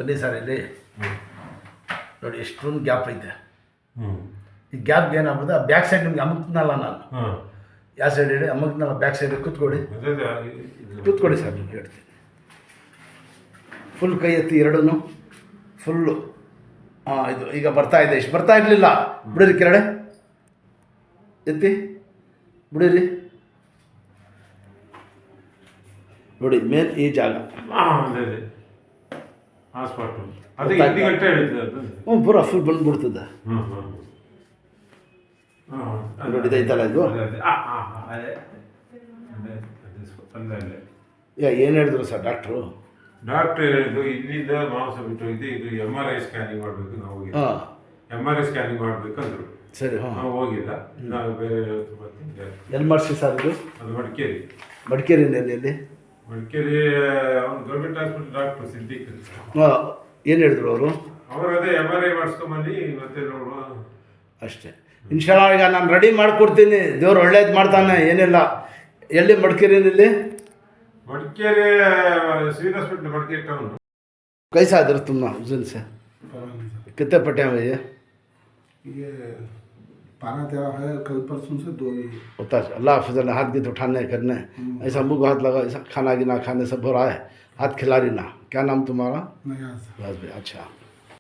ಬನ್ನಿ ಸರ್ ಇಲ್ಲಿ ನೋಡಿ ಎಷ್ಟೊಂದು ಗ್ಯಾಪ್ ಐತೆ. ಹ್ಞೂ ಈ ಗ್ಯಾಪ್ಗೆ ಏನಾಗ್ಬೋದು, ಆ ಬ್ಯಾಕ್ ಸೈಡ್ ನಿಮ್ಗೆ ಅಮುಕ್ನಲ್ಲ ನಾನು, ಹಾಂ ಯಾವ ಸೈಡ್ ಹೇಳಿ ಅಮುಕ್ನಲ್ಲ, ಬ್ಯಾಕ್ ಸೈಡ್ ಕೂತ್ಕೊಳ್ಳಿ, ಕೂತ್ಕೊಳ್ಳಿ ಸರ್ ನೀವು ಹೇಳ್ತೀನಿ. ಫುಲ್ ಕೈ ಎತ್ತಿ ಎರಡೂ ಫುಲ್ಲು. ಹಾಂ ಇದು ಈಗ ಬರ್ತಾ ಇದೆ, ಇಷ್ಟು ಬರ್ತಾ ಇರಲಿಲ್ಲ, ಬಿಡಿರಿ ಕೆರಡೆ ಎತ್ತಿ ಬಿಡಿರಿ ನೋಡಿ ಮೇನ್ ಈ ಜಾಗ. ಹ್ಞೂ ಪೂರ ಫುಲ್ ಬಂದ್ಬಿಡ್ತದೆ ನೋಡಿ, ಇದೈತಲ್ಲ ಇದು. ಏನು ಹೇಳಿದ್ರು ಸರ್ ಡಾಕ್ಟ್ರು? ಡಾಕ್ಟ್ರ್ ಹೇಳಿದ್ರು ಇಲ್ಲಿಂದ ಮಾಂಸ ಬಿಟ್ಟು ಹೋಗಿದೆ, ಇದು MRI ಸ್ಕ್ಯಾನಿಂಗ್ ಮಾಡಬೇಕು. ನಾವು MRI ಸ್ಕ್ಯಾನಿಂಗ್ ಮಾಡಬೇಕಂದ್ರು. ಸರಿ. ಹಾಂ ನಾವು ಹೋಗಿಲ್ಲ, ನಾವು ಬೇರೆ ಎಲ್ಲಿ ಮಾಡಿಸಿ ಸರ್ ಇದು? ಅದು ಮಡಿಕೇರಿ. ಮಡಿಕೇರಿಯಿಂದ ಎಲ್ಲಿ? ಮಡಿಕೇರಿ ಅವ್ನು ಗೌರ್ಮೆಂಟ್ ಹಾಸ್ಪಿಟಲ್ ಡಾಕ್ಟ್ರು ಸಿದ್ದಿಕ್. ಹಾಂ ಏನು ಹೇಳಿದ್ರು ಅವರು? ಅದೇ MRI ಮಾಡಿಸ್ಕೊಂಬಲ್ಲಿ ಮತ್ತೆ ನೋಡುವ ಅಷ್ಟೇ. ಇನ್ಶಾಲ್ಲ ಈಗ ನಾನು ರೆಡಿ ಮಾಡಿಕೊಡ್ತೀನಿ, ದೇವ್ರು ಒಳ್ಳೇದು ಮಾಡ್ತಾನೆ, ಏನಿಲ್ಲ. ಎಲ್ಲಿ ಮಡಿಕೇರಿಯಲ್ಲಿ? Madikeri civil hospital Madikeri town. कैसा है दर्द तुम उस से? कितने पट्टे हैं भैया? ये 12-13 है, कल परसों से 2 ही होता है। अल्लाह हाफिज़। हाथ गित उठाने करने, ऐसा मुँह को हाथ लगा, ऐसा खाना गिना खाने सब हो रहा है, हाथ खिला रही ना। क्या नाम तुम्हारा? नहीं। अच्छा।